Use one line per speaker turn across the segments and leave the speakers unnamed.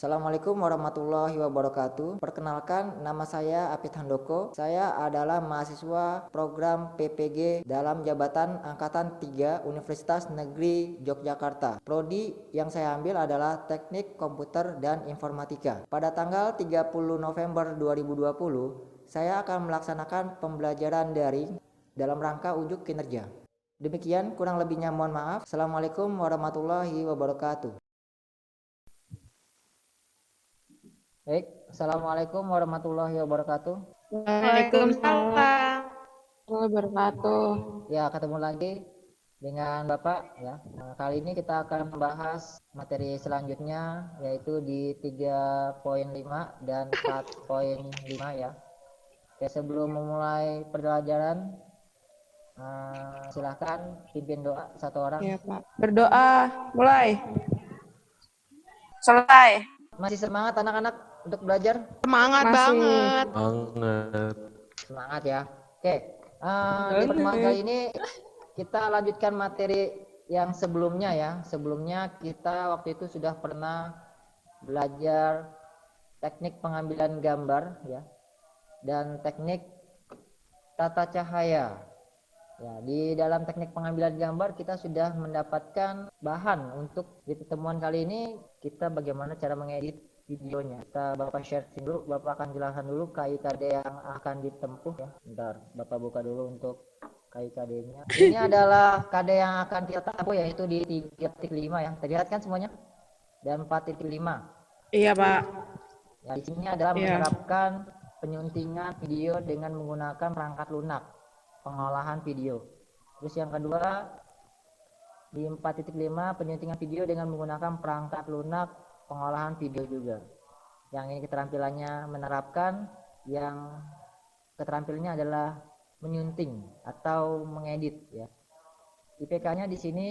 Assalamualaikum warahmatullahi wabarakatuh. Perkenalkan, nama saya Apit Handoko. Saya adalah mahasiswa program PPG dalam jabatan Angkatan 3 Universitas Negeri Yogyakarta. Prodi yang saya ambil adalah Teknik Komputer dan Informatika. Pada tanggal 30 November 2020, saya akan melaksanakan pembelajaran daring dalam rangka ujuk kinerja. Demikian, kurang lebihnya mohon maaf. Assalamualaikum warahmatullahi wabarakatuh. Baik, Assalamualaikum warahmatullahi wabarakatuh.
Waalaikumsalam
Waalaikumsalam.
warahmatullahi wabarakatuh.
Ya, ketemu lagi dengan Bapak ya. Kali ini kita akan membahas materi selanjutnya, yaitu di 3.5 dan 4.5 ya. Oke, sebelum memulai pembelajaran, silakan pimpin doa satu orang.
Ya, Pak. Berdoa, mulai.
Selesai.
Masih semangat anak-anak untuk belajar?
Semangat
Masih.
banget.
Banget.
Semangat ya. Oke, di pertemuan kali ini kita lanjutkan materi yang sebelumnya ya. Sebelumnya kita waktu itu sudah pernah belajar teknik pengambilan gambar ya, dan teknik tata cahaya. Ya, di dalam teknik pengambilan gambar kita sudah mendapatkan bahan untuk di pertemuan kali ini kita bagaimana cara mengedit videonya. Bapak share dulu, Bapak akan jelaskan dulu KIKD yang akan ditempuh ya. Bentar, Bapak buka dulu untuk KIKD-nya. Ini adalah KD yang akan kita tempuh, yaitu di 3.5 ya. Terlihat kan semuanya? Dan 4.5.
Iya, Pak.
Ya, di sini adalah menerapkan penyuntingan video dengan menggunakan perangkat lunak, pengolahan video. Terus yang kedua, di 4.5 penyuntingan video dengan menggunakan perangkat lunak, pengolahan video juga. Yang ini keterampilannya menerapkan, yang keterampilannya adalah menyunting atau mengedit ya. IPK-nya di sini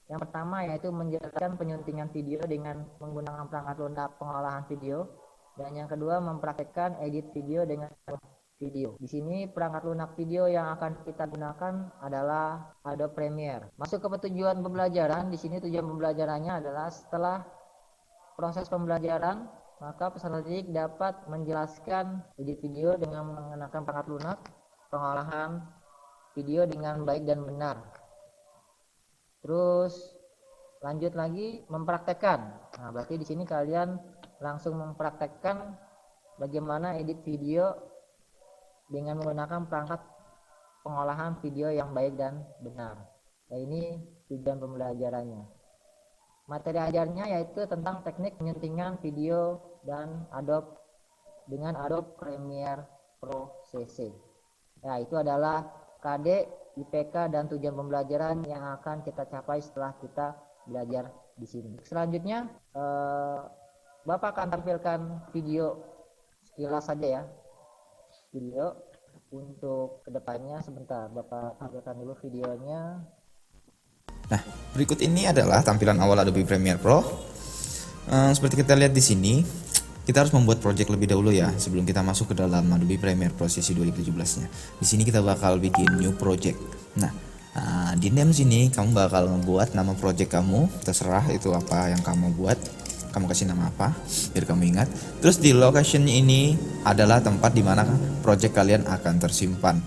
yang pertama yaitu menjelaskan penyuntingan video dengan menggunakan perangkat lunak pengolahan video, dan yang kedua mempraktekkan edit video dengan video. Di sini perangkat lunak video yang akan kita gunakan adalah Adobe Premiere. Masuk ke tujuan pembelajaran. Di sini tujuan pembelajarannya adalah setelah proses pembelajaran, maka peserta didik dapat menjelaskan edit video dengan menggunakan perangkat lunak, pengolahan video dengan baik dan benar. Terus lanjut lagi mempraktekkan. Nah, berarti di sini kalian langsung mempraktekkan bagaimana edit video dengan menggunakan perangkat pengolahan video yang baik dan benar. Nah, ini tujuan pembelajarannya. Materi ajarnya yaitu tentang teknik penyuntingan video dan dengan Adobe Premiere Pro CC. Ya, itu adalah KD, IPK, dan tujuan pembelajaran yang akan kita capai setelah kita belajar di sini. Selanjutnya, Bapak akan tampilkan video sekilas saja ya. Video untuk kedepannya sebentar. Bapak tampilkan dulu videonya.
Nah, berikut ini adalah tampilan awal Adobe Premiere Pro. Seperti kita lihat di sini, kita harus membuat project lebih dahulu ya sebelum kita masuk ke dalam Adobe Premiere Pro sesi 2017-nya. Di sini kita bakal bikin new project. Nah, di name sini kamu bakal ngebuat nama project kamu, terserah itu apa yang kamu buat. Kamu kasih nama apa biar kamu ingat. Terus di location ini adalah tempat di mana project kalian akan tersimpan.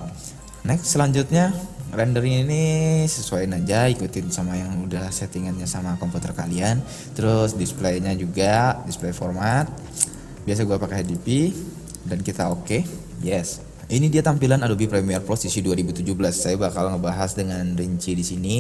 Next, selanjutnya rendering ini sesuaiin aja, ikutin sama yang udah settingannya sama komputer kalian. Terus displaynya juga display format. Biasa gua pakai HDP dan kita oke. Yes. Ini dia tampilan Adobe Premiere Pro sesi 2017. Saya bakal ngebahas dengan rinci di sini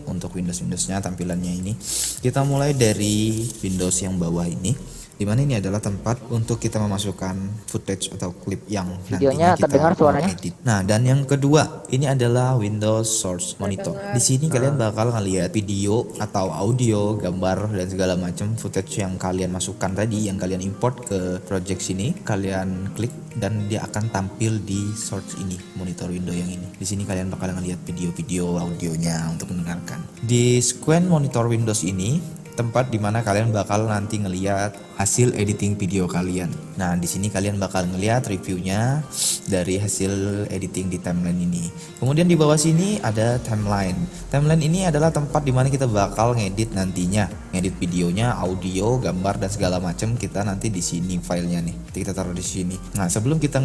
untuk Windowsnya tampilannya ini. Kita mulai dari Windows yang bawah ini. Dimana ini adalah tempat untuk kita memasukkan footage atau klip yang
Videonya
nantinya kita
terdengar suaranya.
edit. Nah, dan yang kedua, ini adalah Windows Source Monitor. Di sini kalian bakal ngelihat video atau audio, gambar dan segala macam footage yang kalian masukkan tadi, yang kalian import ke project sini. Kalian klik dan dia akan tampil di source ini, monitor window yang ini. Di sini kalian bakal ngelihat video-video audionya untuk mendengarkan. Di screen monitor Windows ini tempat dimana kalian bakal nanti ngelihat hasil editing video kalian. Nah, di sini kalian bakal ngeliat reviewnya dari hasil editing di timeline ini. Kemudian di bawah sini ada timeline. Timeline ini adalah tempat dimana kita bakal ngedit nantinya, ngedit videonya, audio, gambar dan segala macam. Kita nanti di sini filenya nih. Kita taruh di sini. Nah, sebelum kita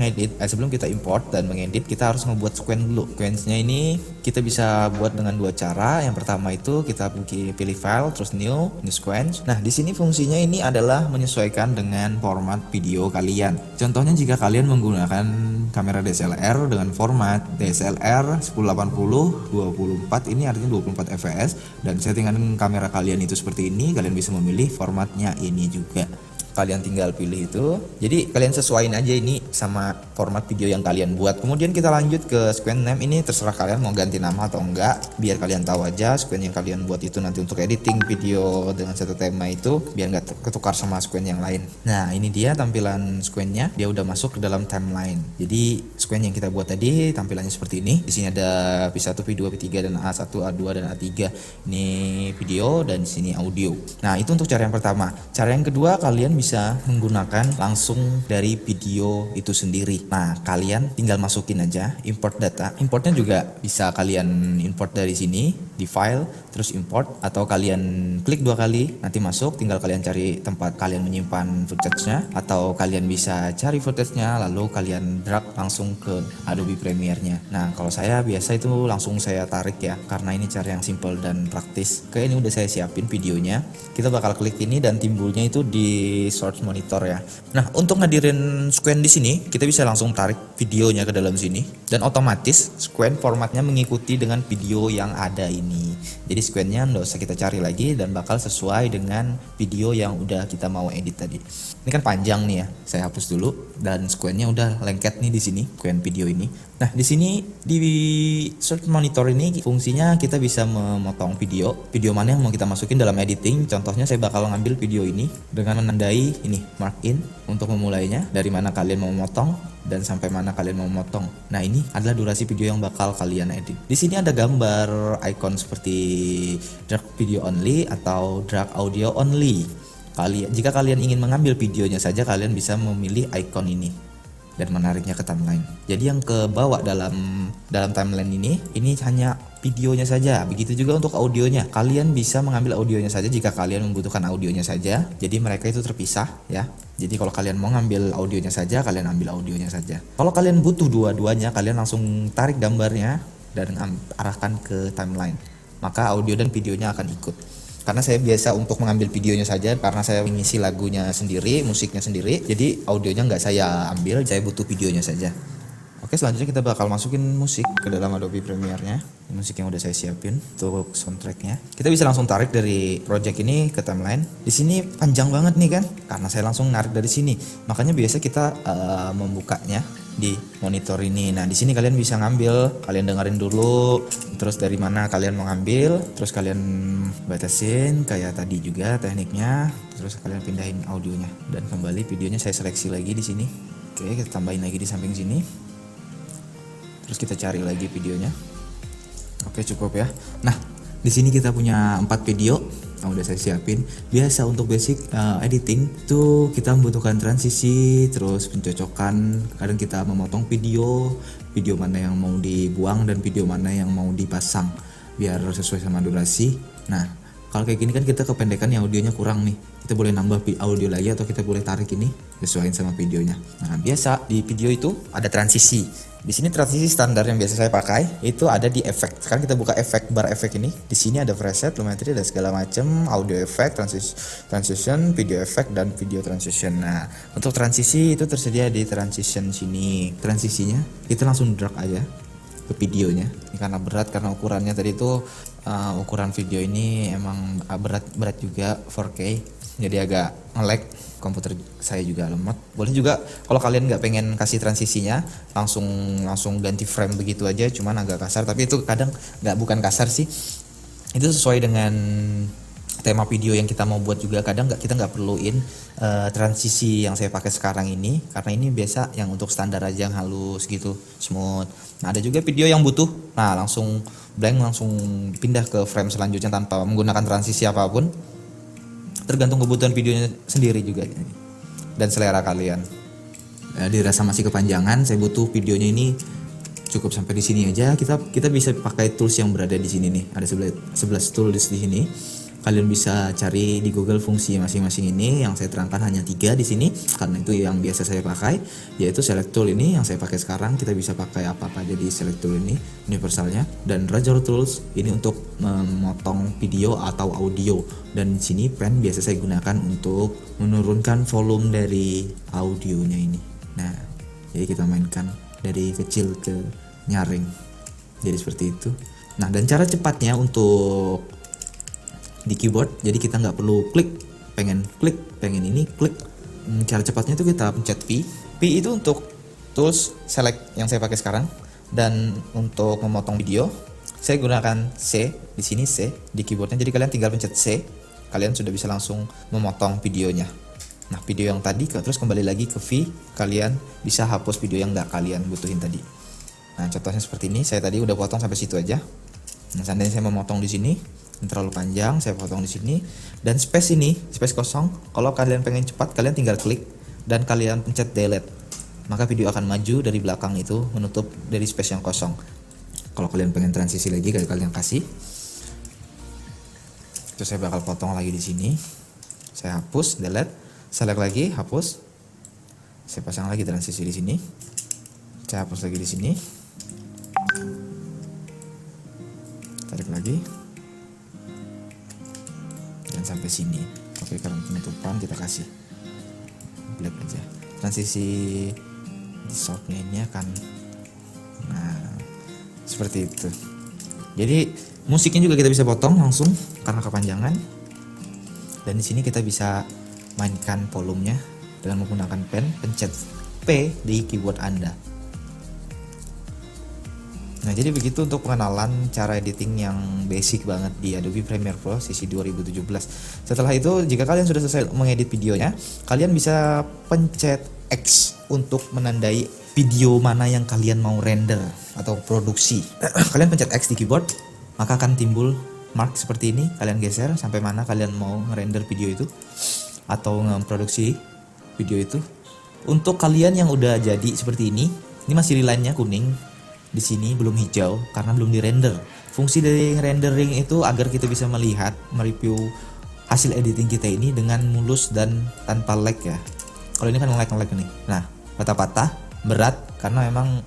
sebelum kita import dan mengedit, kita harus membuat sequence dulu. Sequence-nya ini kita bisa buat dengan dua cara. Yang pertama itu kita pilih file, terus new sequence. Nah, di sini fungsinya ini adalah menyesuaikan dengan format video kalian. Contohnya jika kalian menggunakan kamera DSLR dengan format DSLR 1080 24, ini artinya 24 fps, dan settingan kamera kalian itu seperti ini, kalian bisa memilih formatnya ini juga. Kalian tinggal pilih itu. Jadi kalian sesuaiin aja ini sama format video yang kalian buat. Kemudian kita lanjut ke sequence name. Ini terserah kalian mau ganti nama atau enggak, biar kalian tahu aja sequence yang kalian buat itu nanti untuk editing video dengan satu tema itu biar nggak ketukar sama sequence yang lain. Nah, ini dia tampilan sequence-nya. Dia udah masuk ke dalam timeline. Jadi sequence yang kita buat tadi tampilannya seperti ini. Di sini ada P1, P2, P3 dan A1, A2 dan A3. Ini video dan di sini audio. Nah, itu untuk cara yang pertama. Cara yang kedua, kalian bisa menggunakan langsung dari video itu sendiri. Nah, kalian tinggal masukin aja import data. Importnya juga bisa kalian import dari sini di file terus import, atau kalian klik 2 kali nanti masuk, tinggal kalian cari tempat kalian menyimpan footage-nya, atau kalian bisa cari footage-nya lalu kalian drag langsung ke Adobe Premiere-nya. Nah, kalau saya biasa itu langsung saya tarik ya, karena ini cara yang simple dan praktis. Oke, ini udah saya siapin videonya. Kita bakal klik ini dan timbulnya itu di source monitor ya. Nah, untuk ngadirin sequence di sini, kita bisa langsung tarik videonya ke dalam sini dan otomatis sequence formatnya mengikuti dengan video yang ada ini. Jadi sequence-nya nggak usah kita cari lagi dan bakal sesuai dengan video yang udah kita mau edit tadi. Ini kan panjang nih ya, saya hapus dulu dan sequence-nya udah lengket nih di sini, sequence video ini. Nah, di sini di search monitor ini fungsinya kita bisa memotong video mana yang mau kita masukin dalam editing. Contohnya saya bakal ngambil video ini dengan menandai ini mark in untuk memulainya, dari mana kalian mau memotong dan sampai mana kalian mau memotong. Nah, ini adalah durasi video yang bakal kalian edit. Di sini ada gambar icon seperti drag video only atau drag audio only. Jika kalian ingin mengambil videonya saja, kalian bisa memilih icon ini dan menariknya ke timeline. Jadi yang ke bawah dalam timeline ini hanya videonya saja. Begitu juga untuk audionya. Kalian bisa mengambil audionya saja jika kalian membutuhkan audionya saja. Jadi mereka itu terpisah ya. Jadi kalau kalian mau ngambil audionya saja, kalian ambil audionya saja. Kalau kalian butuh dua-duanya, kalian langsung tarik gambarnya dan arahkan ke timeline. Maka audio dan videonya akan ikut. Karena saya biasa untuk mengambil videonya saja, karena saya mengisi lagunya sendiri, musiknya sendiri, jadi audionya nggak saya ambil, saya butuh videonya saja. Oke, selanjutnya kita bakal masukin musik ke dalam Adobe Premiere-nya. Musik yang udah saya siapin untuk soundtrack-nya. Kita bisa langsung tarik dari project ini ke timeline. Di sini panjang banget nih kan, karena saya langsung narik dari sini. Makanya biasa kita membukanya di monitor ini. Nah, di sini kalian bisa ngambil, kalian dengerin dulu, terus dari mana kalian mau ngambil, terus kalian batasin kayak tadi juga tekniknya, terus kalian pindahin audionya dan kembali videonya saya seleksi lagi di sini. Oke, kita tambahin lagi di samping sini. Terus kita cari lagi videonya. Oke, cukup ya. Nah, di sini kita punya 4 video yang udah saya siapin. Biasa untuk basic editing itu kita membutuhkan transisi, terus pencocokan, kadang kita memotong video mana yang mau dibuang dan video mana yang mau dipasang biar sesuai sama durasi. Nah, kalau kayak gini kan kita kependekan yang audionya kurang nih. Kita boleh nambah audio lagi atau kita boleh tarik ini sesuaiin sama videonya. Nah, biasa di video itu ada transisi. Di sini transisi standar yang biasa saya pakai itu ada di efek. Sekarang kita buka efek, bar efek ini. Di sini ada preset, lumetri dan segala macam, audio efek, transition, video efek dan video transition. Nah, untuk transisi itu tersedia di transition sini. Transisinya kita langsung drag aja ke videonya. Ini karena berat, karena ukurannya tadi itu ukuran video ini emang berat juga 4K. Jadi agak nge-lag, komputer saya juga lemot. Boleh juga kalau kalian nggak pengen kasih transisinya, langsung ganti frame begitu aja, cuman agak kasar. Tapi itu kadang bukan kasar sih, itu sesuai dengan tema video yang kita mau buat juga. Kadang kita nggak perluin transisi yang saya pakai sekarang ini, karena ini biasa yang untuk standar aja yang halus gitu, smooth. Nah, ada juga video yang butuh, nah langsung blank, langsung pindah ke frame selanjutnya tanpa menggunakan transisi apapun. tergantung kebutuhan videonya sendiri juga dan selera kalian. Dirasa masih kepanjangan, saya butuh videonya ini cukup sampai di sini aja. Kita bisa pakai tools yang berada di sini nih. Ada 11 tools di sini. Kalian bisa cari di Google fungsi masing-masing ini. Yang saya terangkan hanya 3 di sini karena itu yang biasa saya pakai, yaitu select tool ini yang saya pakai sekarang. Kita bisa pakai apa-apa aja di select tool ini, universalnya. Dan razor tools ini untuk memotong video atau audio. Dan di sini pen biasa saya gunakan untuk menurunkan volume dari audionya ini. Nah, jadi kita mainkan dari kecil ke nyaring. Jadi seperti itu. Nah, dan cara cepatnya untuk di keyboard, jadi kita nggak perlu klik, pengen ini klik. Cara cepatnya itu kita pencet P itu untuk tools select yang saya pakai sekarang. Dan untuk memotong video saya gunakan C di sini, C di keyboardnya. Jadi kalian tinggal pencet C, kalian sudah bisa langsung memotong videonya. Nah, video yang tadi terus kembali lagi ke V, kalian bisa hapus video yang nggak kalian butuhin tadi. Nah, contohnya seperti ini, saya tadi udah potong sampai situ aja. Nah, seandainya saya mau motong di sini terlalu panjang, saya potong di sini. Dan space ini, space kosong, kalau kalian pengen cepat kalian tinggal klik dan kalian pencet delete, maka video akan maju dari belakang itu menutup dari space yang kosong. Kalau kalian pengen transisi lagi, kalian kasih. Terus saya bakal potong lagi di sini. Saya hapus, delete, select lagi, hapus. Saya pasang lagi transisi di sini. Saya hapus lagi di sini. Tarik lagi. Dan sampai sini. Oke, karena penutupan kita kasih black aja. Transisi di softnya ini akan, nah seperti itu. Jadi musiknya juga kita bisa potong langsung karena kepanjangan. Dan di sini kita bisa mainkan volumenya dengan menggunakan pen, pencet P di keyboard Anda. Nah, jadi begitu untuk pengenalan cara editing yang basic banget di Adobe Premiere Pro sisi 2017. Setelah itu, jika kalian sudah selesai mengedit videonya, kalian bisa pencet X untuk menandai video mana yang kalian mau render atau produksi. Kalian pencet X di keyboard, maka akan timbul mark seperti ini. Kalian geser sampai mana kalian mau ngerender video itu atau ngeproduksi video itu. Untuk kalian yang udah jadi seperti ini masih line-nya kuning. Di sini belum hijau karena belum dirender. Fungsi dari rendering itu agar kita bisa melihat, mereview hasil editing kita ini dengan mulus dan tanpa lag ya. Kalau ini kan nge-lag nih. Nah, patah-patah, berat karena memang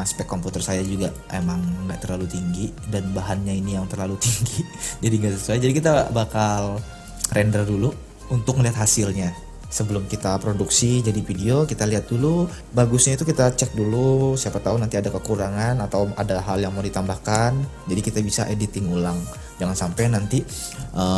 spek komputer saya juga emang nggak terlalu tinggi dan bahannya ini yang terlalu tinggi. Jadi nggak sesuai. Jadi kita bakal render dulu untuk melihat hasilnya. Sebelum kita produksi jadi video, kita lihat dulu bagusnya itu, kita cek dulu, siapa tahu nanti ada kekurangan atau ada hal yang mau ditambahkan, jadi kita bisa editing ulang. Jangan sampai nanti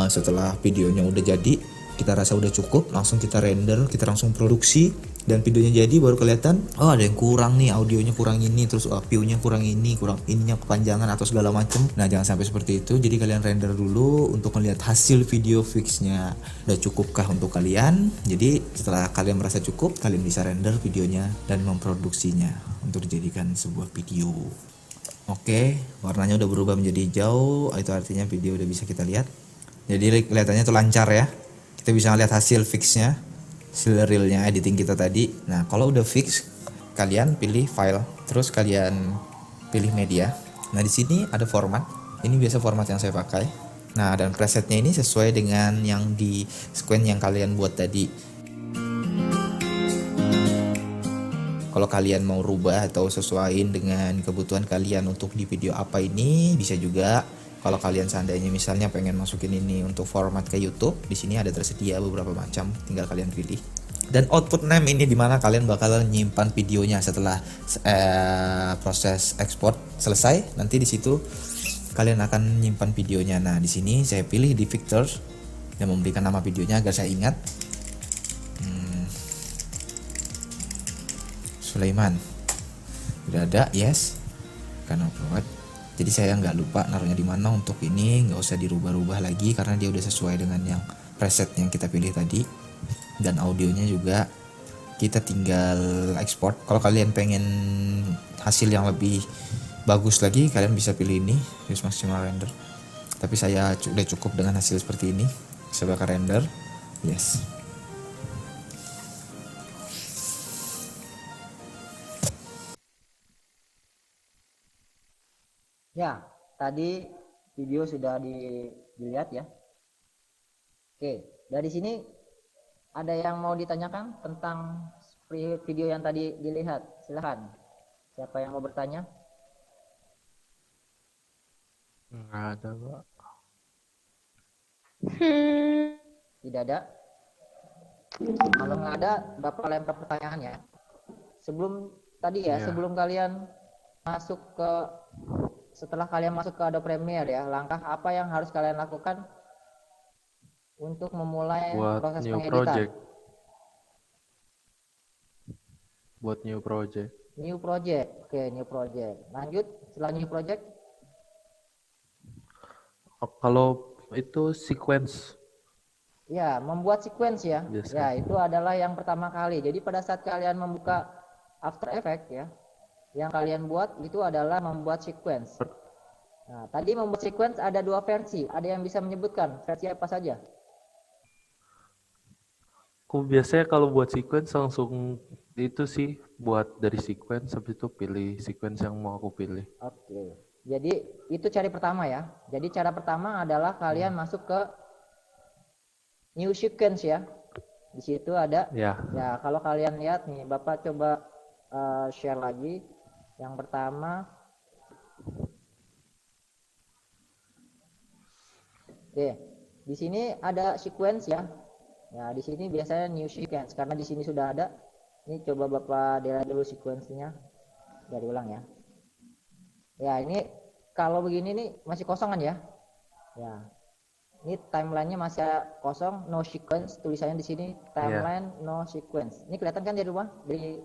setelah videonya udah jadi, kita rasa udah cukup, langsung kita render, kita langsung produksi, dan videonya jadi baru kelihatan, oh ada yang kurang nih, audionya kurang ini, terus view-nya kurang ini, kurang ininya kepanjangan atau segala macem. Nah, jangan sampai seperti itu. Jadi kalian render dulu untuk melihat hasil video fixnya udah cukupkah untuk kalian. Jadi setelah kalian merasa cukup, kalian bisa render videonya dan memproduksinya untuk dijadikan sebuah video. Oke, warnanya udah berubah menjadi hijau, itu artinya video udah bisa kita lihat. Jadi kelihatannya tuh lancar ya. Kita bisa lihat hasil fixnya, hasil realnya editing kita tadi. Nah, kalau udah fix, kalian pilih file, terus kalian pilih media. Nah, di sini ada format. Ini biasa format yang saya pakai. Nah, dan presetnya ini sesuai dengan yang di sequence yang kalian buat tadi. Kalau kalian mau rubah atau sesuaiin dengan kebutuhan kalian untuk di video apa ini, bisa juga. Kalau kalian seandainya misalnya pengen masukin ini untuk format ke YouTube, di sini ada tersedia beberapa macam, tinggal kalian pilih. Dan output name ini dimana kalian bakal nyimpan videonya setelah proses ekspor selesai. Nanti di situ kalian akan nyimpan videonya. Nah, di sini saya pilih di Pictures dan memberikan nama videonya agar saya ingat. Sulaiman. Udah ada, yes. Karena upload. Jadi saya nggak lupa naruhnya di mana untuk ini, nggak usah dirubah-rubah lagi karena dia udah sesuai dengan yang preset yang kita pilih tadi. Dan audionya juga kita tinggal ekspor. Kalau kalian pengen hasil yang lebih bagus lagi, kalian bisa pilih ini, use maximal render. Tapi saya udah cukup dengan hasil seperti ini. Coba ke render. Yes.
Ya, tadi video sudah dilihat ya. Oke, dari sini ada yang mau ditanyakan tentang video yang tadi dilihat? Silahkan. Siapa yang mau bertanya?
Nggak ada, Pak.
Tidak ada. Kalau nggak ada, Bapak lempar pertanyaan ya. Sebelum tadi ya,
Iya.
sebelum kalian masuk ke setelah kalian masuk ke Adobe Premiere ya, langkah apa yang harus kalian lakukan untuk memulai
Buat
proses
new
pengeditan?
project. Buat new project.
New project. Oke, new project. Lanjut, setelah new project,
Kalau itu sequence
ya, membuat sequence ya.
biasa.
Ya, itu adalah yang pertama kali. Jadi pada saat kalian membuka After Effects ya, yang kalian buat itu adalah membuat sequence. Nah, tadi membuat sequence ada dua versi. Ada yang bisa menyebutkan versi apa saja?
Aku biasanya kalau buat sequence langsung itu sih buat dari sequence, habis itu pilih sequence yang mau aku pilih.
Oke. Jadi itu cara pertama ya. Jadi cara pertama adalah kalian masuk ke new sequence ya. Di situ ada
Ya,
ya, kalau kalian lihat nih, Bapak coba share lagi. Yang pertama. Oke. Di sini ada sequence ya. Ya, di sini biasanya new sequence karena di sini sudah ada. Ini coba Bapak delete dulu sequence-nya. Dari ulang ya. Ya, ini kalau begini nih masih kosongan ya. Ya. Ini timelinenya masih kosong, no sequence, tulisannya di sini timeline no sequence. Ini kelihatan kan dari rumah? Dari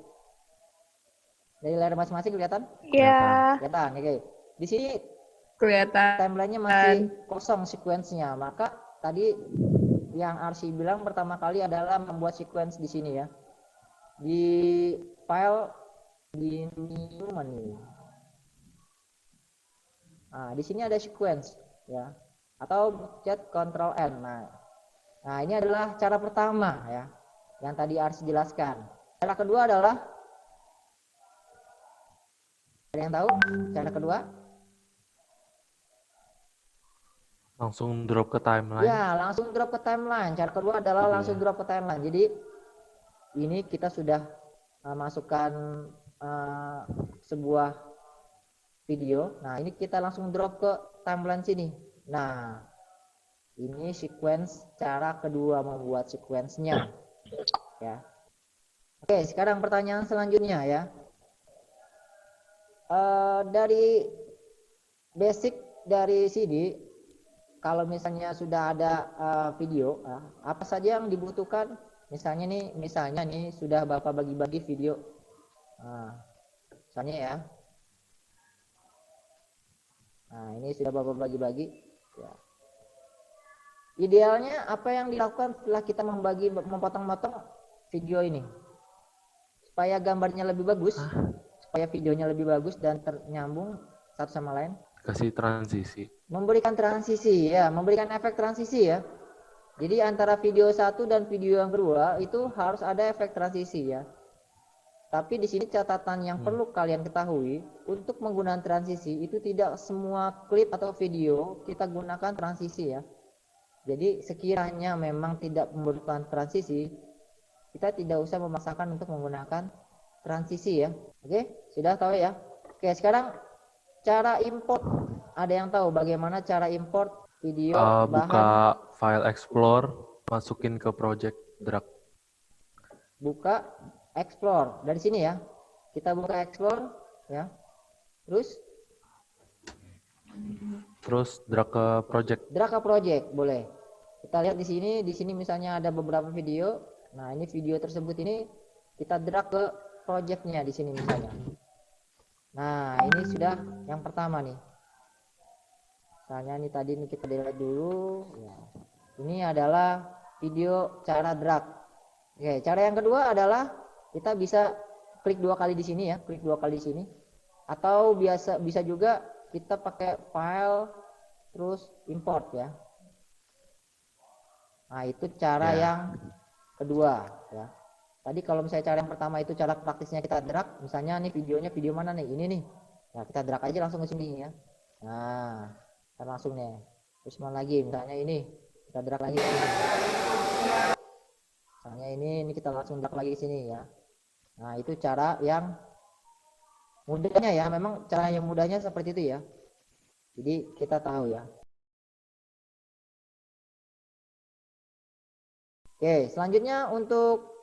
layar masing-masing kelihatan?
Iya,
Kelihatan, oke. Di sini
kelihatan.
timelinenya masih kosong sequence-nya. Maka tadi yang RC bilang pertama kali adalah membuat sequence di sini ya. Di file di new mana nih? Nah, di sini ada sequence ya. Atau pencet Ctrl N. Nah, ini adalah cara pertama ya, yang tadi harus jelaskan. Cara kedua adalah, ada yang tahu cara kedua?
langsung drop ke timeline.
Ya, langsung drop ke timeline. Cara kedua adalah langsung drop ke timeline. Jadi ini kita sudah masukkan sebuah video. Nah, ini kita langsung drop ke timeline sini. Nah, ini sequence cara kedua membuat sequence-nya ya. Oke, sekarang pertanyaan selanjutnya ya. Dari basic dari sini, kalau misalnya sudah ada video, apa saja yang dibutuhkan? Misalnya nih sudah Bapak bagi-bagi video. Misalnya ya. Nah, ini sudah Bapak bagi-bagi ya. Idealnya apa yang dilakukan setelah kita memotong-motong video ini? Supaya gambarnya lebih bagus, supaya videonya lebih bagus dan ternyambung satu sama lain.
Kasih transisi.
Memberikan transisi ya, memberikan efek transisi ya. Jadi antara video satu dan video yang kedua itu harus ada efek transisi ya. Tapi di sini catatan yang perlu kalian ketahui, untuk menggunakan transisi itu tidak semua klip atau video kita gunakan transisi ya. Jadi sekiranya memang tidak memerlukan transisi, kita tidak usah memaksakan untuk menggunakan transisi ya. Oke, sudah tahu ya. Oke, sekarang cara import. Ada yang tahu bagaimana cara import video bahan?
Buka file explore, masukin ke project, drag.
Buka explore dari sini ya. Kita buka explore ya.
Terus drag ke project.
Drag ke project boleh. Kita lihat di sini misalnya ada beberapa video. Nah, ini video tersebut ini kita drag ke projectnya di sini misalnya. Nah, ini sudah yang pertama nih. Misalnya ini tadi ini kita delete dulu. Ya. Ini adalah video cara drag. Oke, cara yang kedua adalah kita bisa klik dua kali di sini ya, klik dua kali di sini. Atau bisa juga kita pakai file terus import ya. Nah, itu cara
Ya.
yang kedua ya. Tadi kalau misalnya cara yang pertama itu cara praktisnya kita drag, misalnya nih videonya video mana nih? Ini nih. Nah, kita drag aja langsung ke sini ya. Nah, kita langsung nih. Terus mana lagi? Misalnya ini, kita drag lagi ke sini. Misalnya ini kita langsung drag lagi ke sini ya. Nah, itu cara yang mudahnya ya. Memang cara yang mudahnya seperti itu ya. Jadi kita tahu ya. Oke, selanjutnya untuk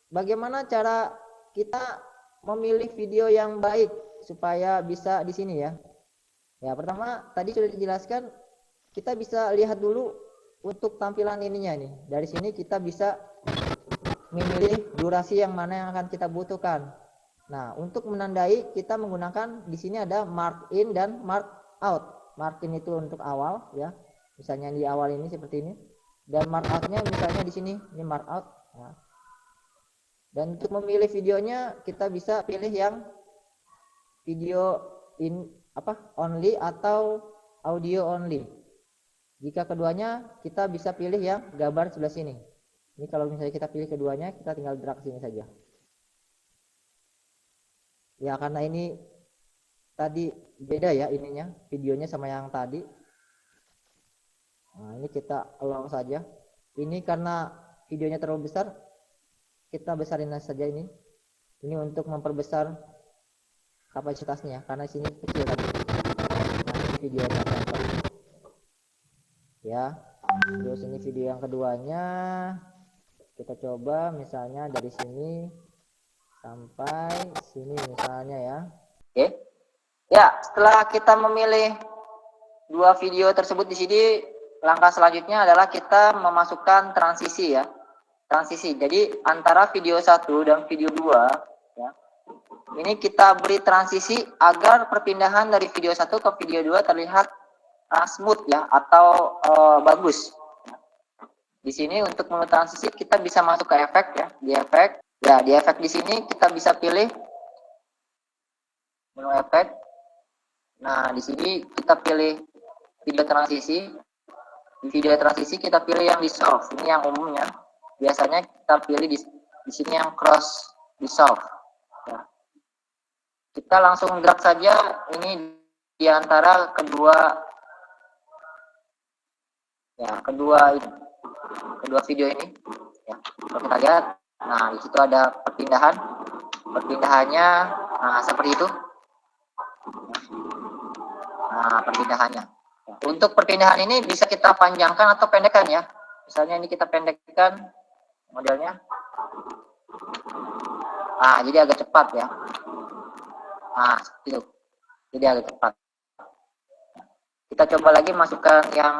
bagaimana cara kita memilih video yang baik supaya bisa di sini ya. Ya, pertama tadi sudah dijelaskan, kita bisa lihat dulu untuk tampilan ininya nih. Dari sini kita bisa memilih durasi yang mana yang akan kita butuhkan. Nah, untuk menandai kita menggunakan di sini ada mark in dan mark out. Mark in itu untuk awal ya. Misalnya di awal ini seperti ini. Dan mark out-nya misalnya di sini, ini mark out. Nah. Dan untuk memilih videonya kita bisa pilih yang video only atau audio only. Jika keduanya kita bisa pilih yang gambar sebelah sini. Ini kalau misalnya kita pilih keduanya, kita tinggal drag sini saja. Ya, karena ini tadi beda ya ininya, videonya sama yang tadi. Nah, ini kita allow saja. Ini karena videonya terlalu besar, kita besarin saja ini. Ini untuk memperbesar kapasitasnya, karena sini kecil tadi. Nah, ini videonya ya. Terus ini video yang keduanya, kita coba misalnya dari sini sampai sini misalnya ya. Oke. Ya, setelah kita memilih dua video tersebut di sini, langkah selanjutnya adalah kita memasukkan transisi ya. Transisi. Jadi antara video 1 dan video 2 ya. Ini kita beri transisi agar perpindahan dari video 1 ke video 2 terlihat smooth ya atau bagus. Di sini untuk menu transisi kita bisa masuk ke efek ya, di efek. Ya, di efek di sini kita bisa pilih menu efek. Nah, di sini kita pilih video transisi. Di video transisi kita pilih yang dissolve. Ini yang umumnya. Biasanya kita pilih di sini yang cross dissolve. Ya. Kita langsung drag saja ini di antara kedua video ini. Ya, kalau kita lihat, nah di situ ada perpindahan. Perpindahannya, nah seperti itu. Nah, perpindahannya. Untuk perpindahan ini bisa kita panjangkan atau pendekkan ya. Misalnya ini kita pendekkan modelnya. Nah, jadi agak cepat ya. Nah, seperti itu. Jadi agak cepat. Kita coba lagi masukkan yang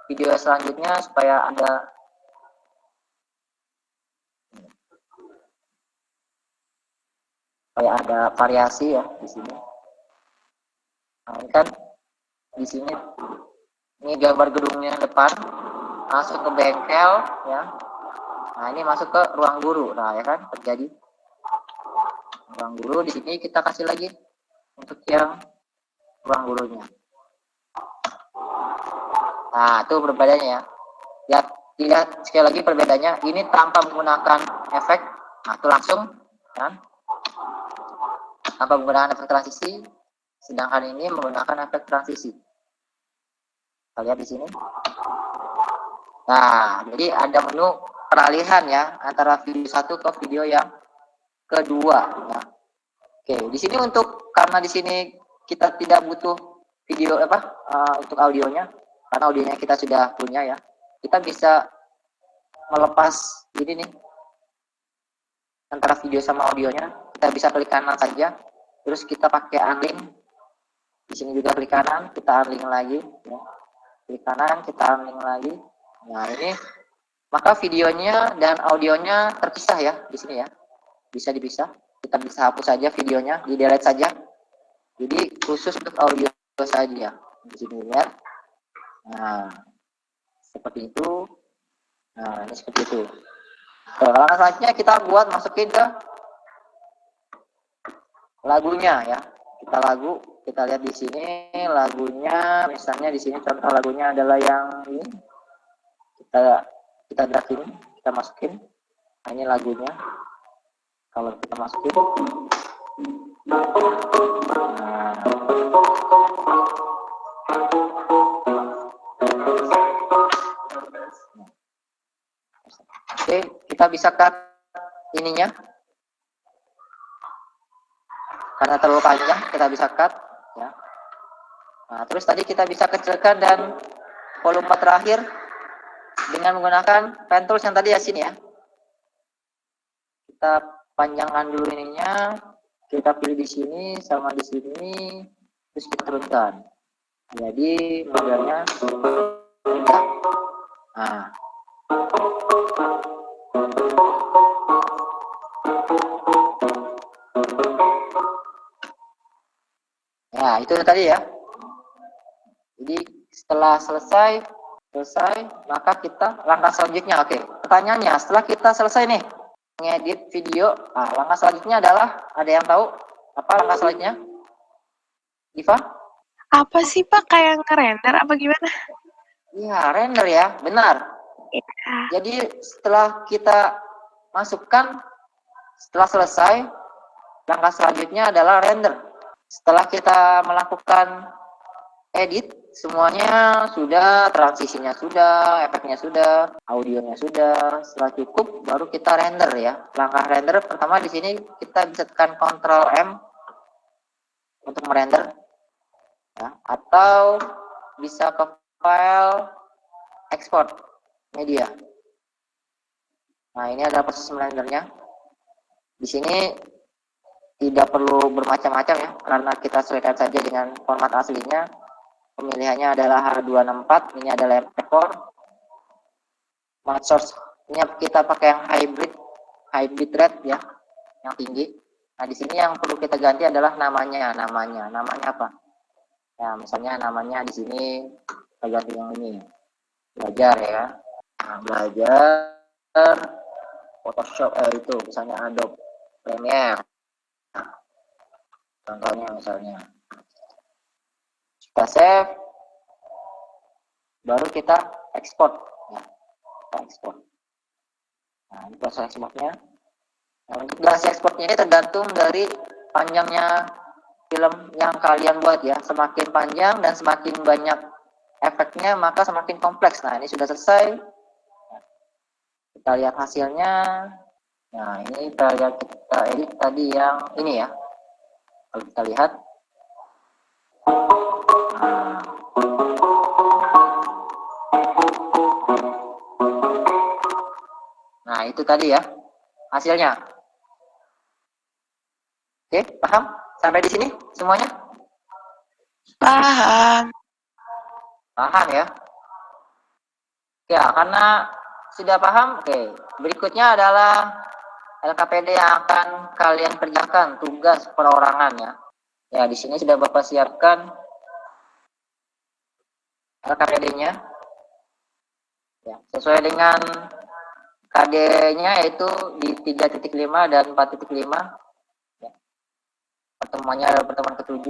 video selanjutnya supaya ada variasi ya di sini. Nah, ini kan di sini ini gambar gedungnya depan, masuk ke bengkel ya. Nah, ini masuk ke ruang guru. Nah, ya kan terjadi ruang guru. Di sini kita kasih lagi untuk yang ruang gurunya. Nah, itu perbedaannya ya. Lihat sekali lagi perbedaannya. Ini tanpa menggunakan efek. Nah, itu langsung kan. Tanpa menggunakan efek transisi. Sedangkan ini menggunakan efek transisi. Kita lihat di sini. Nah, jadi ada menu peralihan ya antara video satu ke video yang kedua ya. Oke, di sini karena di sini kita tidak butuh video untuk audionya, karena audionya kita sudah punya ya. Kita bisa melepas ini nih antara video sama audionya. Kita bisa klik kanan saja, terus kita pakai unlink. Di sini juga klik kanan, kita unlink lagi ya. Klik kanan, kita unlink lagi. Nah, ini maka videonya dan audionya terpisah ya di sini ya. Bisa dipisah. Kita bisa hapus saja videonya, di delete saja. Jadi khusus untuk audio saja. Di sini lihat. Nah, seperti itu. Nah, ini seperti itu. Kalau selanjutnya kita masukin ke lagunya ya. Kita lihat di sini lagunya, misalnya di sini contoh lagunya adalah yang ini. Kita kita drag ini, kita masukin. Nah, ini lagunya. Kalau kita masukin, oke, kita bisa cut ininya. Karena terlalu panjang, kita bisa cut. Ya. Nah, terus tadi kita bisa kecilkan dan volume terakhir dengan menggunakan pen tools yang tadi ya sini ya. Kita panjangkan dulu ininya, kita pilih di sini sama di sini, terus kita turunkan. Jadi modelnya, nah. Nah, itu tadi ya. Jadi setelah selesai, maka kita langkah selanjutnya. Oke, pertanyaannya setelah kita selesai nih ngedit video, nah, langkah selanjutnya adalah, ada yang tahu apa langkah selanjutnya? Diva?
Apa sih Pak, kayak ngerender apa gimana?
Iya, render ya, benar.
Ya.
Jadi setelah kita masukkan, setelah selesai, langkah selanjutnya adalah render. Setelah kita melakukan edit, semuanya sudah, transisinya sudah, efeknya sudah, audionya sudah. Setelah cukup, baru kita render ya. Langkah render pertama di sini kita bisa tekan Ctrl M untuk merender, ya. Atau bisa ke file export media. Nah, ini adalah proses merendernya. Di sini tidak perlu bermacam-macam ya, karena kita sesuaikan saja dengan format aslinya. Pemilihannya adalah H264, ini adalah MP4. Format source, ini kita pakai yang hybrid rate ya, yang tinggi. Nah, di sini yang perlu kita ganti adalah namanya apa? Ya, misalnya namanya di sini kita ganti yang ini, belajar ya. Nah, belajar Photoshop itu misalnya Adobe Premiere. Contohnya misalnya kita save, baru kita ekspor ya, kita ekspor. Nah, ini proses ekspornya. Nah, untuk durasi ekspornya ini tergantung dari panjangnya film yang kalian buat ya. Semakin panjang dan semakin banyak efeknya, maka semakin kompleks. Nah, ini sudah selesai. Kita lihat hasilnya. Nah, ini kita lihat, kita edit tadi yang ini ya. Kalau kita lihat, nah itu tadi ya hasilnya. Oke, paham sampai di sini semuanya?
Paham.
Paham ya? Ya, karena sudah paham, oke. Berikutnya adalah LKPD yang akan kalian kerjakan, tugas perorangan ya. Ya, di sini sudah Bapak siapkan LKPD-nya. Ya, sesuai dengan KD-nya yaitu di 3.5 dan 4.5. Ya. Pertemuannya adalah pertemuan ke-7.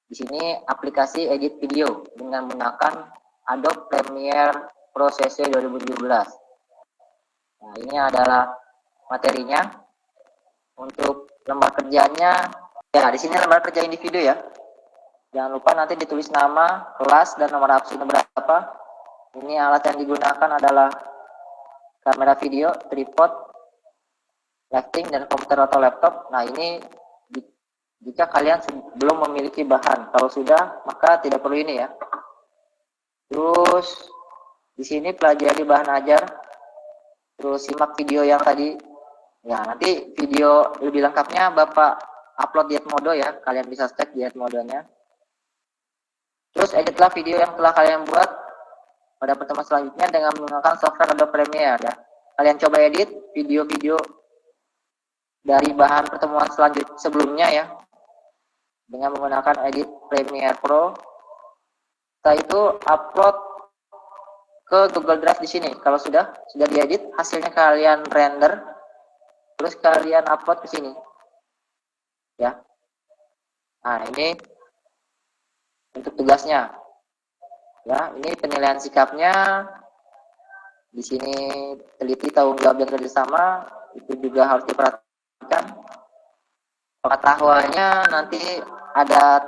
Di sini aplikasi edit video dengan menggunakan Adobe Premiere Pro CC 2017. Nah, ini adalah materinya. Untuk lembar kerjanya, ya di sini lembar kerja individu ya. Jangan lupa nanti ditulis nama, kelas, dan nomor absen berapa. Ini alat yang digunakan adalah kamera video, tripod, lighting, dan komputer atau laptop. Nah, ini jika kalian belum memiliki bahan. Kalau sudah, maka tidak perlu ini ya. Terus di sini pelajari bahan ajar. Terus simak video yang tadi. Ya, nanti video lebih lengkapnya Bapak upload di Edmodo ya. Kalian bisa cek di Edmodo-nya. Terus editlah video yang telah kalian buat pada pertemuan selanjutnya dengan menggunakan software Adobe Premiere ya. Kalian coba edit video-video dari bahan pertemuan sebelumnya ya. Dengan menggunakan edit Premiere Pro. Setelah itu upload ke Google Drive di sini. Kalau sudah diedit, hasilnya kalian render. Terus kalian upload ke sini, ya. Nah, ini untuk tugasnya, ya. Ini penilaian sikapnya. Di sini teliti, tanggung jawab, dan kerjasama itu juga harus diperhatikan. Pengetahuannya nanti ada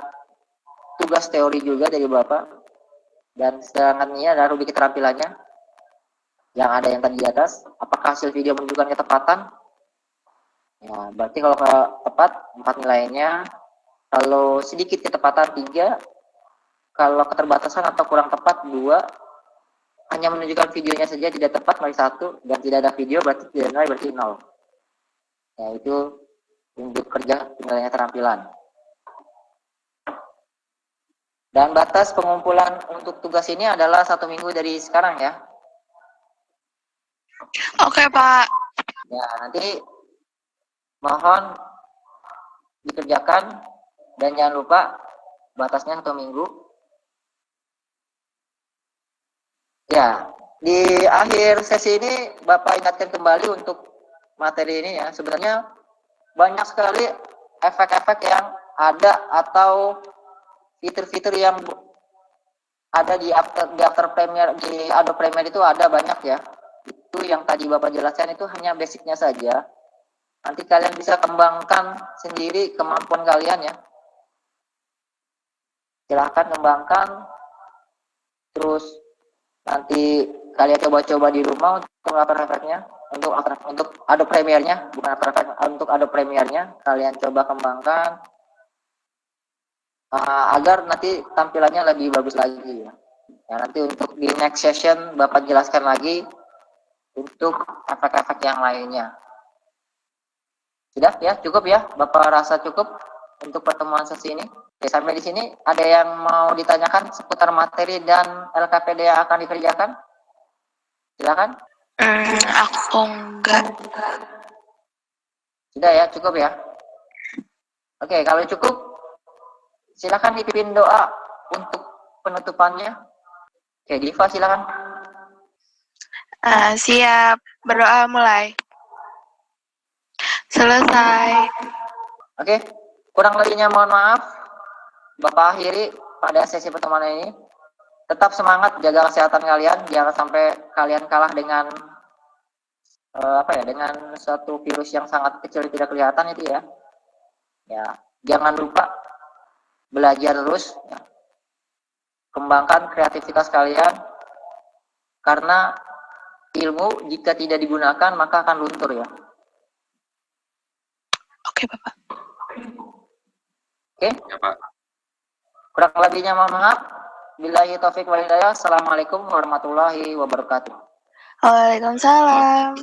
tugas teori juga dari Bapak, dan sedangkan ini adalah rubrik keterampilannya yang ada yang tadi di atas. Apakah hasil video menunjukkan ketepatan? Ya, berarti kalau tepat 4 nilainya, kalau sedikit ketepatan 3, kalau keterbatasan atau kurang tepat 2, hanya menunjukkan videonya saja tidak tepat nilai 1, dan tidak ada video berarti tidak nilai, berarti 0. Ya, itu untuk kerja nilainya keterampilan. Dan batas pengumpulan untuk tugas ini adalah 1 minggu dari sekarang ya.
Oke, Pak.
Ya, nanti mohon dikerjakan, dan jangan lupa batasnya 1 minggu. Ya, di akhir sesi ini Bapak ingatkan kembali untuk materi ini ya. Sebenarnya banyak sekali efek-efek yang ada atau fitur-fitur yang ada di After Premiere, di Adobe Premiere itu ada banyak ya. Itu yang tadi Bapak jelaskan itu hanya basicnya saja. Nanti kalian bisa kembangkan sendiri kemampuan kalian ya. Silahkan kembangkan, terus nanti kalian coba-coba di rumah untuk After Effects-nya, untuk Adobe Premiere-nya, bukan After Effects, untuk Adobe Premiere-nya kalian coba kembangkan agar nanti tampilannya lebih bagus lagi ya. Ya, nanti untuk di next session Bapak jelaskan lagi untuk efek-efek yang lainnya. Sudah ya, cukup ya? Bapak rasa cukup untuk pertemuan sesi ini? Oke, sampai di sini ada yang mau ditanyakan seputar materi dan LKPD yang akan dikerjakan? Silakan.
Aku enggak.
Sudah ya, cukup ya? Oke, kalau cukup, silakan dipimpin doa untuk penutupannya. Oke, Diva silakan.
Siap. Berdoa mulai. Selesai.
Oke, kurang lebihnya mohon maaf. Bapak akhiri pada sesi pertemuan ini. Tetap semangat, jaga kesehatan kalian, jangan sampai kalian kalah dengan dengan satu virus yang sangat kecil tidak kelihatan itu ya. Ya, jangan lupa belajar terus, ya. Kembangkan kreativitas kalian, karena ilmu jika tidak digunakan maka akan luntur ya.
Oke, Bapak.
Oke?
Ya, Pak.
Kurang lebihnya mohon maaf. Billahi taufik wal hidayah. Assalamualaikum warahmatullahi wabarakatuh.
Waalaikumsalam.